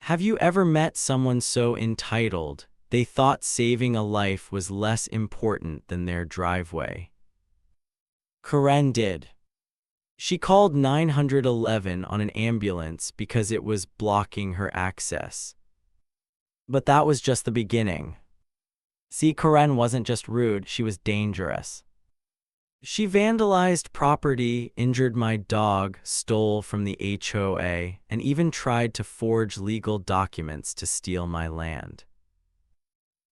Have you ever met someone so entitled they thought saving a life was less important than their driveway? Karen did. She called 911 on an ambulance because it was blocking her access. But that was just the beginning. See, Karen wasn't just rude, she was dangerous. She vandalized property, injured my dog, stole from the HOA, and even tried to forge legal documents to steal my land.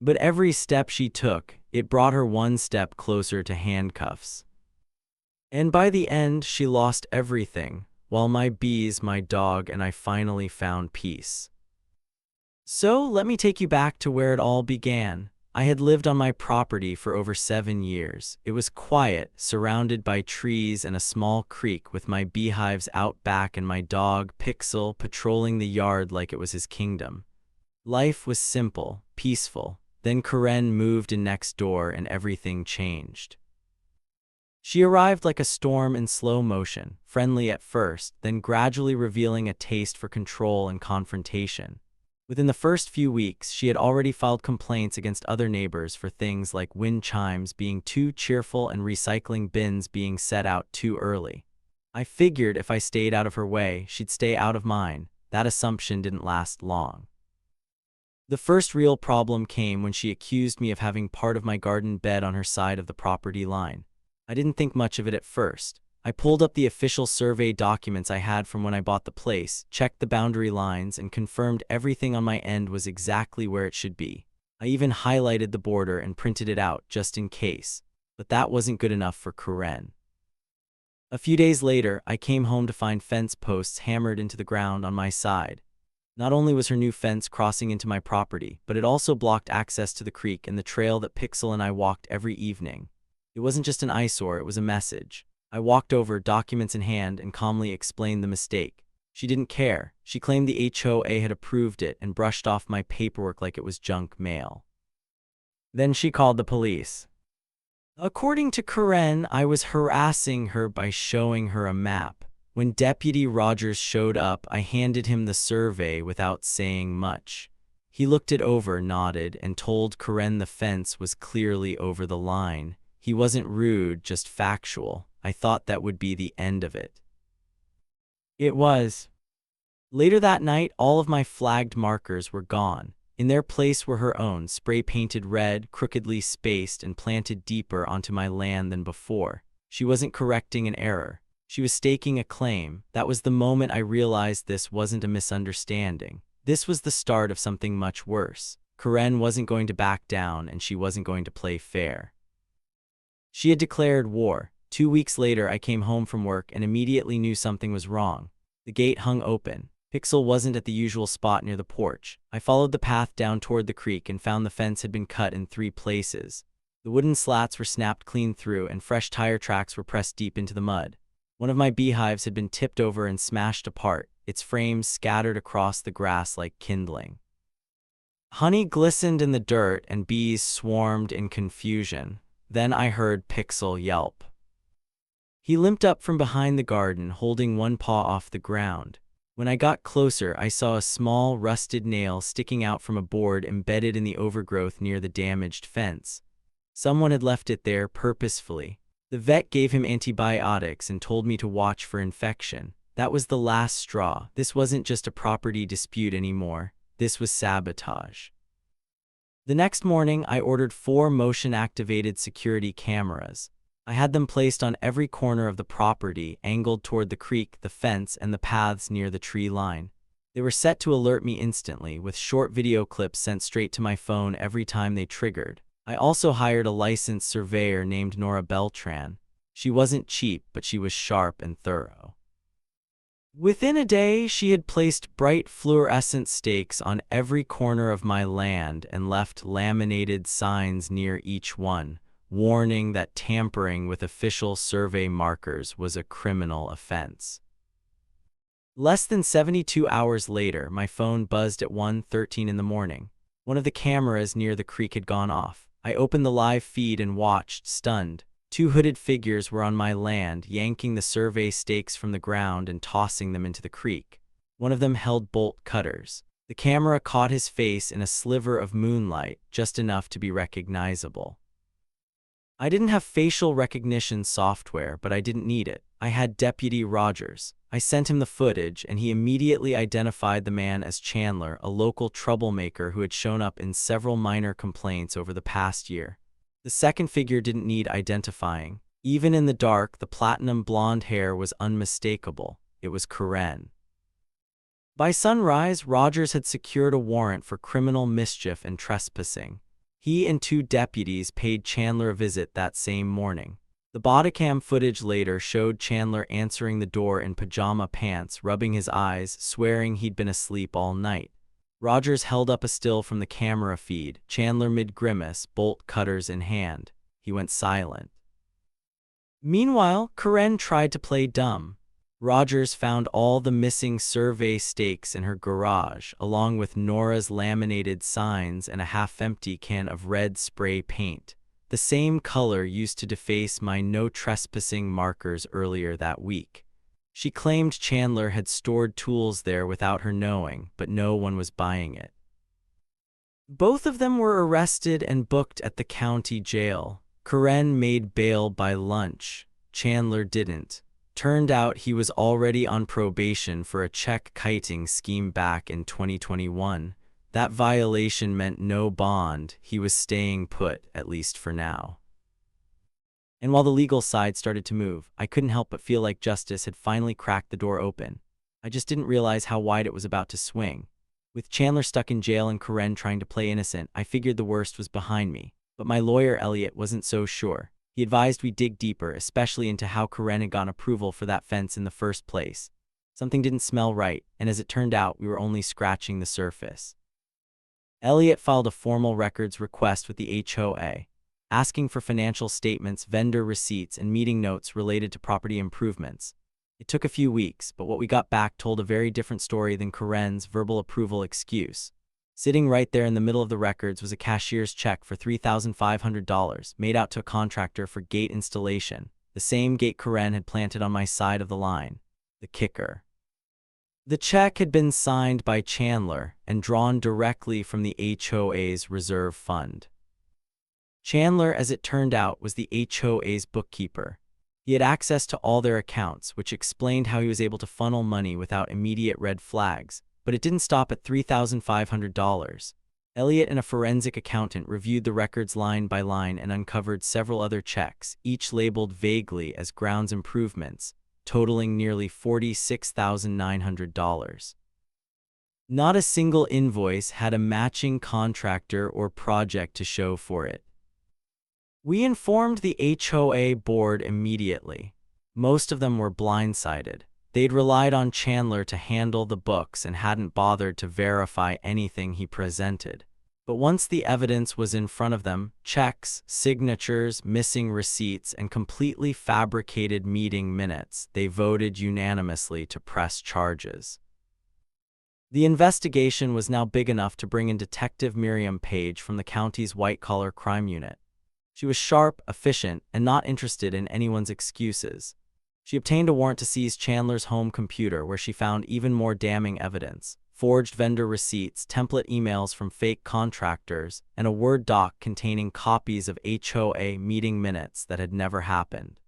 But every step she took, it brought her one step closer to handcuffs. And by the end, she lost everything, while my bees, my dog, and I finally found peace. So let me take you back to where it all began. I had lived on my property for over 7 years. It was quiet, surrounded by trees and a small creek, with my beehives out back and my dog, Pixel, patrolling the yard like it was his kingdom. Life was simple, peaceful. Then Karen moved in next door and everything changed. She arrived like a storm in slow motion, friendly at first, then gradually revealing a taste for control and confrontation. Within the first few weeks, she had already filed complaints against other neighbors for things like wind chimes being too cheerful and recycling bins being set out too early. I figured if I stayed out of her way, she'd stay out of mine. That assumption didn't last long. The first real problem came when she accused me of having part of my garden bed on her side of the property line. I didn't think much of it at first. I pulled up the official survey documents I had from when I bought the place, checked the boundary lines, and confirmed everything on my end was exactly where it should be. I even highlighted the border and printed it out just in case. But that wasn't good enough for Karen. A few days later, I came home to find fence posts hammered into the ground on my side. Not only was her new fence crossing into my property, but it also blocked access to the creek and the trail that Pixel and I walked every evening. It wasn't just an eyesore, it was a message. I walked over, documents in hand, and calmly explained the mistake. She didn't care. She claimed the HOA had approved it and brushed off my paperwork like it was junk mail. Then she called the police. According to Karen, I was harassing her by showing her a map. When Deputy Rogers showed up, I handed him the survey without saying much. He looked it over, nodded, and told Karen the fence was clearly over the line. He wasn't rude, just factual. I thought that would be the end of it. It was. Later that night, all of my flagged markers were gone. In their place were her own, spray-painted red, crookedly spaced, and planted deeper onto my land than before. She wasn't correcting an error. She was staking a claim. That was the moment I realized this wasn't a misunderstanding. This was the start of something much worse. Karen wasn't going to back down, and she wasn't going to play fair. She had declared war. 2 weeks later, I came home from work and immediately knew something was wrong. The gate hung open. Pixel wasn't at the usual spot near the porch. I followed the path down toward the creek and found the fence had been cut in 3 places. The wooden slats were snapped clean through and fresh tire tracks were pressed deep into the mud. One of my beehives had been tipped over and smashed apart, its frames scattered across the grass like kindling. Honey glistened in the dirt and bees swarmed in confusion. Then I heard Pixel yelp. He limped up from behind the garden, holding one paw off the ground. When I got closer, I saw a small, rusted nail sticking out from a board embedded in the overgrowth near the damaged fence. Someone had left it there purposefully. The vet gave him antibiotics and told me to watch for infection. That was the last straw. This wasn't just a property dispute anymore. This was sabotage. The next morning, I ordered 4 motion-activated security cameras. I had them placed on every corner of the property, angled toward the creek, the fence, and the paths near the tree line. They were set to alert me instantly, with short video clips sent straight to my phone every time they triggered. I also hired a licensed surveyor named Nora Beltran. She wasn't cheap, but she was sharp and thorough. Within a day, she had placed bright fluorescent stakes on every corner of my land and left laminated signs near each one, warning that tampering with official survey markers was a criminal offense. Less than 72 hours later, my phone buzzed at 1:13 in the morning. One of the cameras near the creek had gone off. I opened the live feed and watched, stunned. 2 hooded figures were on my land, yanking the survey stakes from the ground and tossing them into the creek. One of them held bolt cutters. The camera caught his face in a sliver of moonlight, just enough to be recognizable. I didn't have facial recognition software, but I didn't need it. I had Deputy Rogers. I sent him the footage, and he immediately identified the man as Chandler, a local troublemaker who had shown up in several minor complaints over the past year. The second figure didn't need identifying. Even in the dark, the platinum blonde hair was unmistakable. It was Karen. By sunrise, Rogers had secured a warrant for criminal mischief and trespassing. He and 2 deputies paid Chandler a visit that same morning. The bodycam footage later showed Chandler answering the door in pajama pants, rubbing his eyes, swearing he'd been asleep all night. Rogers held up a still from the camera feed, Chandler mid-grimace, bolt cutters in hand. He went silent. Meanwhile, Karen tried to play dumb. Rogers found all the missing survey stakes in her garage, along with Nora's laminated signs and a half-empty can of red spray paint, the same color used to deface my no trespassing markers earlier that week. She claimed Chandler had stored tools there without her knowing, but no one was buying it. Both of them were arrested and booked at the county jail. Karen made bail by lunch. Chandler didn't. Turned out he was already on probation for a check kiting scheme back in 2021. That violation meant no bond. He was staying put, at least for now. And while the legal side started to move, I couldn't help but feel like justice had finally cracked the door open. I just didn't realize how wide it was about to swing. With Chandler stuck in jail and Karen trying to play innocent, I figured the worst was behind me. But my lawyer, Elliot, wasn't so sure. He advised we dig deeper, especially into how Karen had gotten approval for that fence in the first place. Something didn't smell right, and as it turned out, we were only scratching the surface. Elliot filed a formal records request with the HOA, asking for financial statements, vendor receipts, and meeting notes related to property improvements. It took a few weeks, but what we got back told a very different story than Karen's verbal approval excuse. Sitting right there in the middle of the records was a cashier's check for $3,500 made out to a contractor for gate installation, the same gate Karen had planted on my side of the line. The kicker. The check had been signed by Chandler and drawn directly from the HOA's reserve fund. Chandler, as it turned out, was the HOA's bookkeeper. He had access to all their accounts, which explained how he was able to funnel money without immediate red flags. But it didn't stop at $3,500. Elliot and a forensic accountant reviewed the records line by line and uncovered several other checks, each labeled vaguely as grounds improvements, totaling nearly $46,900. Not a single invoice had a matching contractor or project to show for it. We informed the HOA board immediately. Most of them were blindsided. They'd relied on Chandler to handle the books and hadn't bothered to verify anything he presented. But once the evidence was in front of them, checks, signatures, missing receipts, and completely fabricated meeting minutes, they voted unanimously to press charges. The investigation was now big enough to bring in Detective Miriam Page from the county's white-collar crime unit. She was sharp, efficient, and not interested in anyone's excuses. She obtained a warrant to seize Chandler's home computer, where she found even more damning evidence: forged vendor receipts, template emails from fake contractors, and a Word doc containing copies of HOA meeting minutes that had never happened.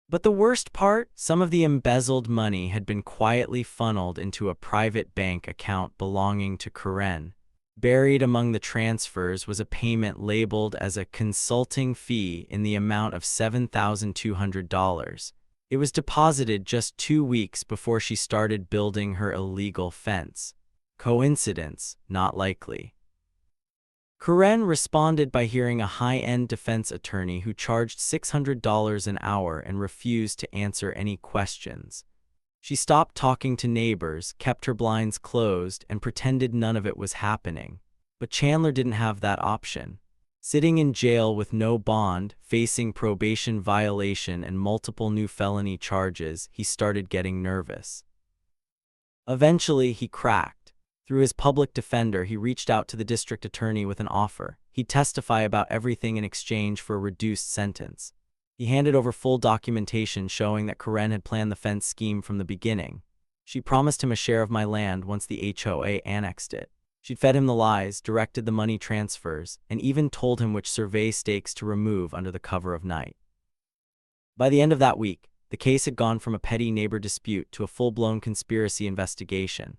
But the worst part, some of the embezzled money had been quietly funneled into a private bank account belonging to Karen. Buried among the transfers was a payment labeled as a consulting fee in the amount of $7,200. It was deposited just 2 weeks before she started building her illegal fence. Coincidence? Not likely. Karen responded by hiring a high-end defense attorney who charged $600 an hour and refused to answer any questions. She stopped talking to neighbors, kept her blinds closed, and pretended none of it was happening. But Chandler didn't have that option. Sitting in jail with no bond, facing probation violation and multiple new felony charges, he started getting nervous. Eventually, he cracked. Through his public defender, he reached out to the district attorney with an offer. He'd testify about everything in exchange for a reduced sentence. He handed over full documentation showing that Karen had planned the fence scheme from the beginning. She promised him a share of my land once the HOA annexed it. She'd fed him the lies, directed the money transfers, and even told him which survey stakes to remove under the cover of night. By the end of that week, the case had gone from a petty neighbor dispute to a full-blown conspiracy investigation.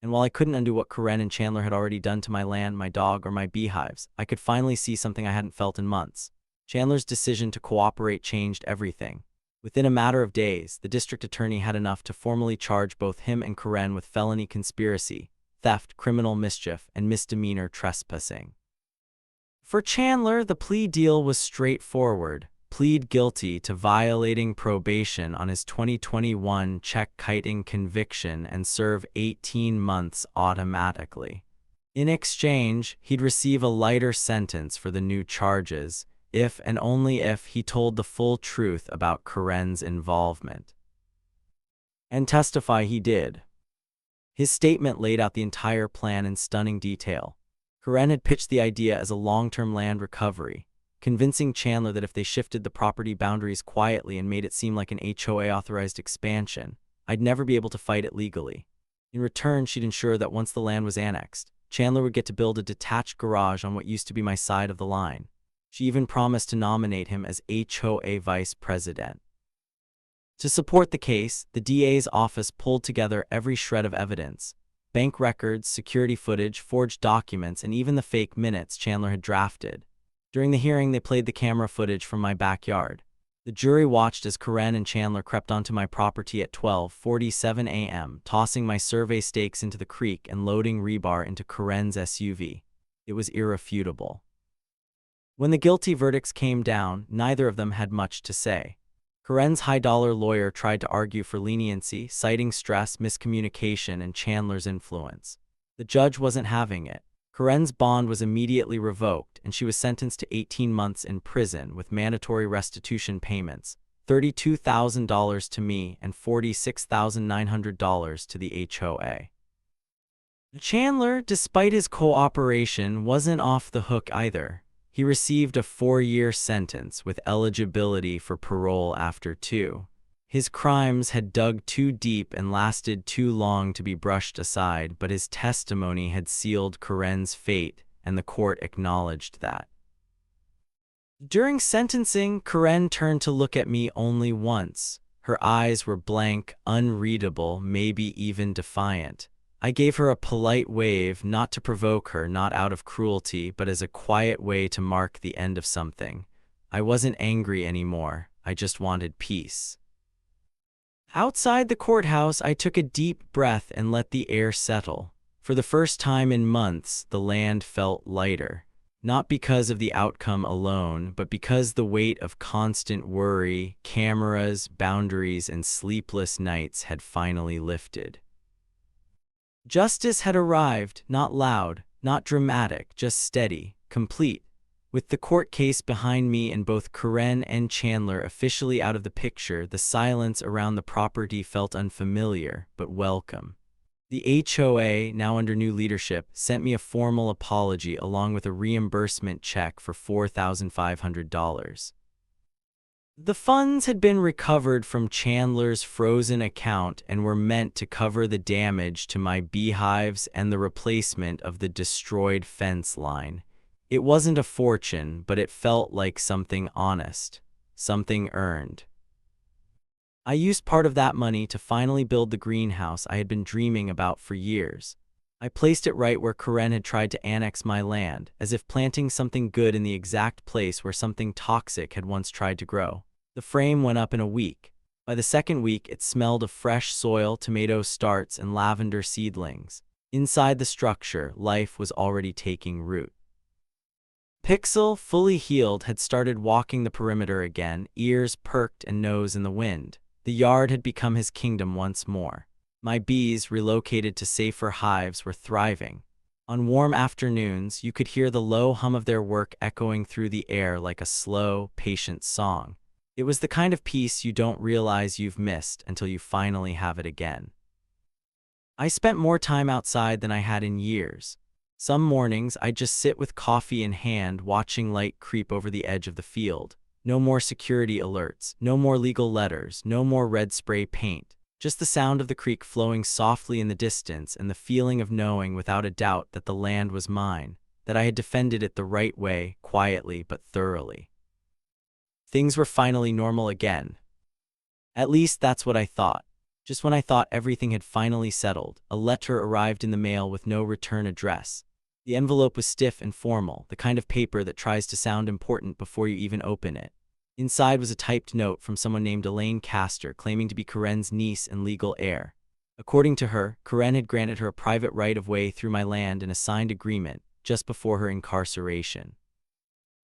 And while I couldn't undo what Karen and Chandler had already done to my land, my dog, or my beehives, I could finally see something I hadn't felt in months. Chandler's decision to cooperate changed everything. Within a matter of days, the district attorney had enough to formally charge both him and Karen with felony conspiracy, theft, criminal mischief, and misdemeanor trespassing. For Chandler, the plea deal was straightforward. Plead guilty to violating probation on his 2021 check-kiting conviction and serve 18 months automatically. In exchange, he'd receive a lighter sentence for the new charges, if and only if he told the full truth about Karen's involvement. And testify he did. His statement laid out the entire plan in stunning detail. Karen had pitched the idea as a long-term land recovery, convincing Chandler that if they shifted the property boundaries quietly and made it seem like an HOA-authorized expansion, I'd never be able to fight it legally. In return, she'd ensure that once the land was annexed, Chandler would get to build a detached garage on what used to be my side of the line. She even promised to nominate him as HOA vice president. To support the case, the DA's office pulled together every shred of evidence: bank records, security footage, forged documents, and even the fake minutes Chandler had drafted. During the hearing, they played the camera footage from my backyard. The jury watched as Karen and Chandler crept onto my property at 12:47 a.m., tossing my survey stakes into the creek and loading rebar into Karen's SUV. It was irrefutable. When the guilty verdicts came down, neither of them had much to say. Karen's high-dollar lawyer tried to argue for leniency, citing stress, miscommunication, and Chandler's influence. The judge wasn't having it. Karen's bond was immediately revoked, and she was sentenced to 18 months in prison with mandatory restitution payments, $32,000 to me and $46,900 to the HOA. Chandler, despite his cooperation, wasn't off the hook either. He received a 4-year sentence with eligibility for parole after 2. His crimes had dug too deep and lasted too long to be brushed aside, but his testimony had sealed Karen's fate, and the court acknowledged that. During sentencing, Karen turned to look at me only once. Her eyes were blank, unreadable, maybe even defiant. I gave her a polite wave, not to provoke her, not out of cruelty, but as a quiet way to mark the end of something. I wasn't angry anymore. I just wanted peace. Outside the courthouse, I took a deep breath and let the air settle. For the first time in months, the land felt lighter. Not because of the outcome alone, but because the weight of constant worry, cameras, boundaries, and sleepless nights had finally lifted. Justice had arrived, not loud, not dramatic, just steady, complete. With the court case behind me and both Karen and Chandler officially out of the picture, the silence around the property felt unfamiliar, but welcome. The HOA, now under new leadership, sent me a formal apology along with a reimbursement check for $4,500. The funds had been recovered from Chandler's frozen account and were meant to cover the damage to my beehives and the replacement of the destroyed fence line. It wasn't a fortune, but it felt like something honest, something earned. I used part of that money to finally build the greenhouse I had been dreaming about for years. I placed it right where Karen had tried to annex my land, as if planting something good in the exact place where something toxic had once tried to grow. The frame went up in a week. By the second week, it smelled of fresh soil, tomato starts, and lavender seedlings. Inside the structure, life was already taking root. Pixel, fully healed, had started walking the perimeter again, ears perked and nose in the wind. The yard had become his kingdom once more. My bees, relocated to safer hives, were thriving. On warm afternoons, you could hear the low hum of their work echoing through the air like a slow, patient song. It was the kind of peace you don't realize you've missed until you finally have it again. I spent more time outside than I had in years. Some mornings, I'd just sit with coffee in hand, watching light creep over the edge of the field. No more security alerts, no more legal letters, no more red spray paint. Just the sound of the creek flowing softly in the distance and the feeling of knowing without a doubt that the land was mine, that I had defended it the right way, quietly but thoroughly. Things were finally normal again. At least that's what I thought. Just when I thought everything had finally settled, a letter arrived in the mail with no return address. The envelope was stiff and formal, the kind of paper that tries to sound important before you even open it. Inside was a typed note from someone named Elaine Castor claiming to be Karen's niece and legal heir. According to her, Karen had granted her a private right-of-way through my land in a signed agreement just before her incarceration.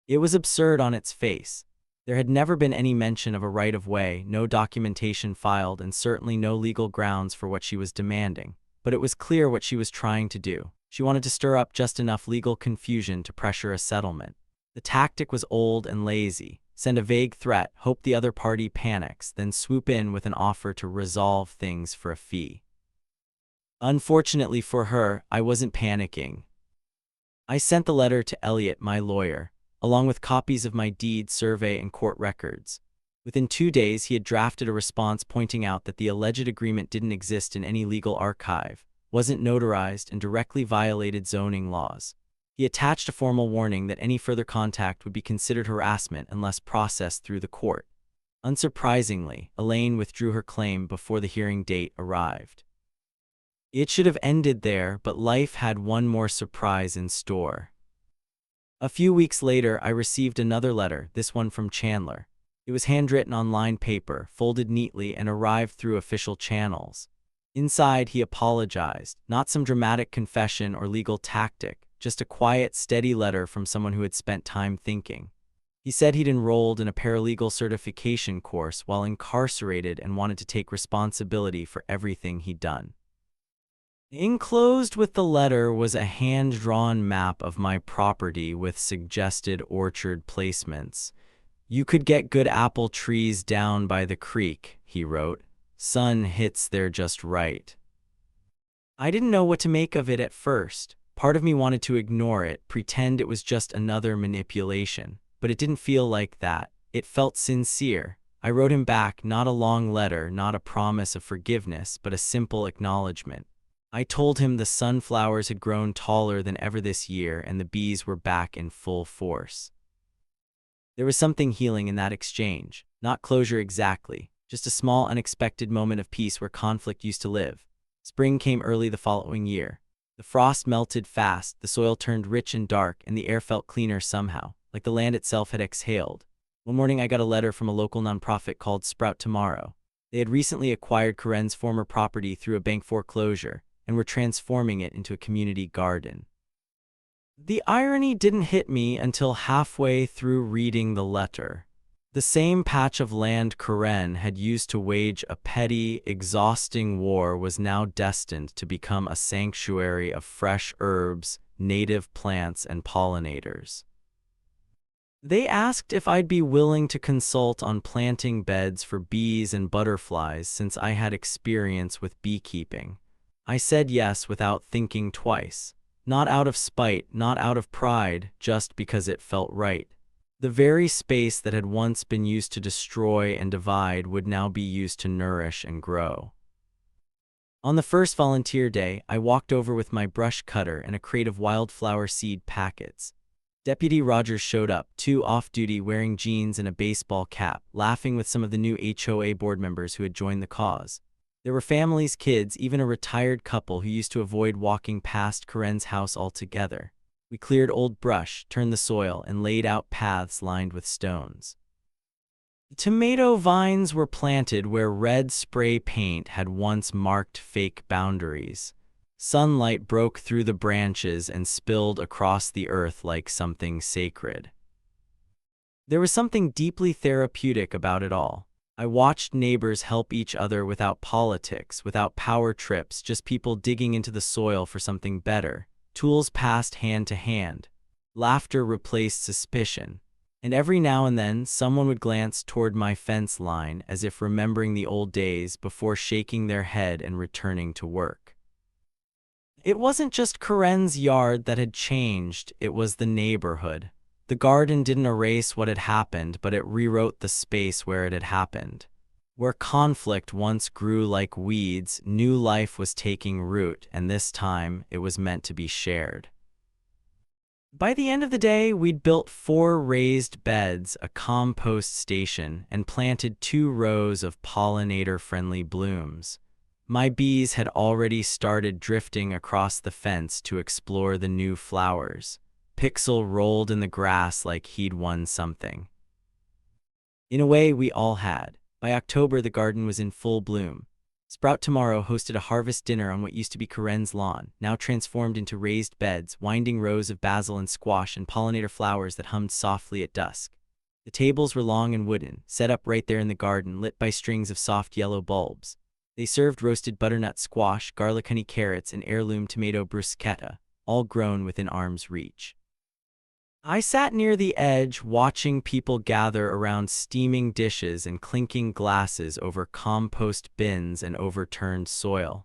It was absurd on its face. There had never been any mention of a right-of-way, no documentation filed, and certainly no legal grounds for what she was demanding. But it was clear what she was trying to do. She wanted to stir up just enough legal confusion to pressure a settlement. The tactic was old and lazy. Send a vague threat, hope the other party panics, then swoop in with an offer to resolve things for a fee. Unfortunately for her, I wasn't panicking. I sent the letter to Elliot, my lawyer, along with copies of my deed, survey, and court records. Within 2 days, he had drafted a response pointing out that the alleged agreement didn't exist in any legal archive, wasn't notarized, and directly violated zoning laws. He attached a formal warning that any further contact would be considered harassment unless processed through the court. Unsurprisingly, Elaine withdrew her claim before the hearing date arrived. It should have ended there, but life had one more surprise in store. A few weeks later, I received another letter, this one from Chandler. It was handwritten on lined paper, folded neatly, and arrived through official channels. Inside, he apologized, not some dramatic confession or legal tactic, just a quiet, steady letter from someone who had spent time thinking. He said he'd enrolled in a paralegal certification course while incarcerated and wanted to take responsibility for everything he'd done. Enclosed with the letter was a hand-drawn map of my property with suggested orchard placements. "You could get good apple trees down by the creek," he wrote. "Sun hits there just right." I didn't know what to make of it at first. Part of me wanted to ignore it, pretend it was just another manipulation. But it didn't feel like that. It felt sincere. I wrote him back, not a long letter, not a promise of forgiveness, but a simple acknowledgement. I told him the sunflowers had grown taller than ever this year and the bees were back in full force. There was something healing in that exchange. Not closure exactly, just a small unexpected moment of peace where conflict used to live. Spring came early the following year. The frost melted fast, the soil turned rich and dark, and the air felt cleaner somehow, like the land itself had exhaled. One morning I got a letter from a local nonprofit called Sprout Tomorrow. They had recently acquired Karen's former property through a bank foreclosure and were transforming it into a community garden. The irony didn't hit me until halfway through reading the letter. The same patch of land Karen had used to wage a petty, exhausting war was now destined to become a sanctuary of fresh herbs, native plants, and pollinators. They asked if I'd be willing to consult on planting beds for bees and butterflies since I had experience with beekeeping. I said yes without thinking twice. Not out of spite, not out of pride, just because it felt right. The very space that had once been used to destroy and divide would now be used to nourish and grow. On the first volunteer day, I walked over with my brush cutter and a crate of wildflower seed packets. Deputy Rogers showed up, too off-duty, wearing jeans and a baseball cap, laughing with some of the new HOA board members who had joined the cause. There were families, kids, even a retired couple who used to avoid walking past Karen's house altogether. We cleared old brush, turned the soil, and laid out paths lined with stones. Tomato vines were planted where red spray paint had once marked fake boundaries. Sunlight broke through the branches and spilled across the earth like something sacred. There was something deeply therapeutic about it all. I watched neighbors help each other without politics, without power trips, just people digging into the soil for something better. Tools passed hand to hand. Laughter replaced suspicion. And every now and then, someone would glance toward my fence line as if remembering the old days before shaking their head and returning to work. It wasn't just Karen's yard that had changed, it was the neighborhood. The garden didn't erase what had happened, but it rewrote the space where it had happened. Where conflict once grew like weeds, new life was taking root, and this time it was meant to be shared. By the end of the day, we'd built 4 raised beds, a compost station, and planted 2 rows of pollinator-friendly blooms. My bees had already started drifting across the fence to explore the new flowers. Pixel rolled in the grass like he'd won something. In a way, we all had. By October, the garden was in full bloom. Sprout Tomorrow hosted a harvest dinner on what used to be Karen's lawn, now transformed into raised beds, winding rows of basil and squash and pollinator flowers that hummed softly at dusk. The tables were long and wooden, set up right there in the garden, lit by strings of soft yellow bulbs. They served roasted butternut squash, garlic honey carrots, and heirloom tomato bruschetta, all grown within arm's reach. I sat near the edge, watching people gather around steaming dishes and clinking glasses over compost bins and overturned soil.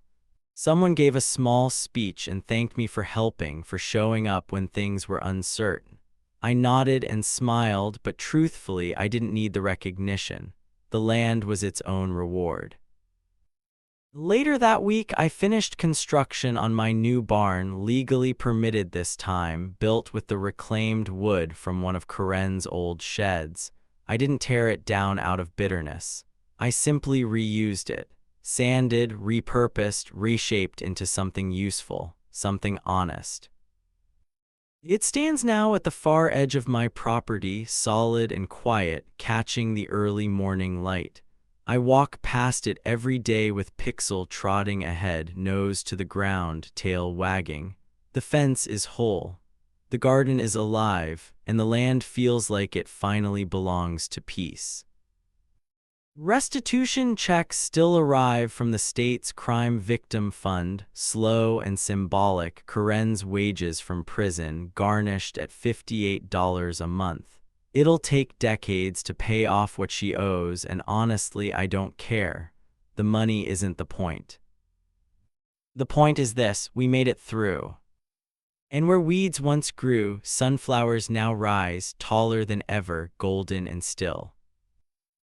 Someone gave a small speech and thanked me for helping, for showing up when things were uncertain. I nodded and smiled, but truthfully, I didn't need the recognition. The land was its own reward. Later that week, I finished construction on my new barn, legally permitted this time, built with the reclaimed wood from one of Karen's old sheds. I didn't tear it down out of bitterness. I simply reused it, sanded, repurposed, reshaped into something useful, something honest. It stands now at the far edge of my property, solid and quiet, catching the early morning light. I walk past it every day with Pixel trotting ahead, nose to the ground, tail wagging. The fence is whole. The garden is alive, and the land feels like it finally belongs to peace. Restitution checks still arrive from the state's crime victim fund, slow and symbolic. Karen's wages from prison, garnished at $58 a month. It'll take decades to pay off what she owes, and honestly, I don't care. The money isn't the point. The point is this: we made it through. And where weeds once grew, sunflowers now rise, taller than ever, golden and still.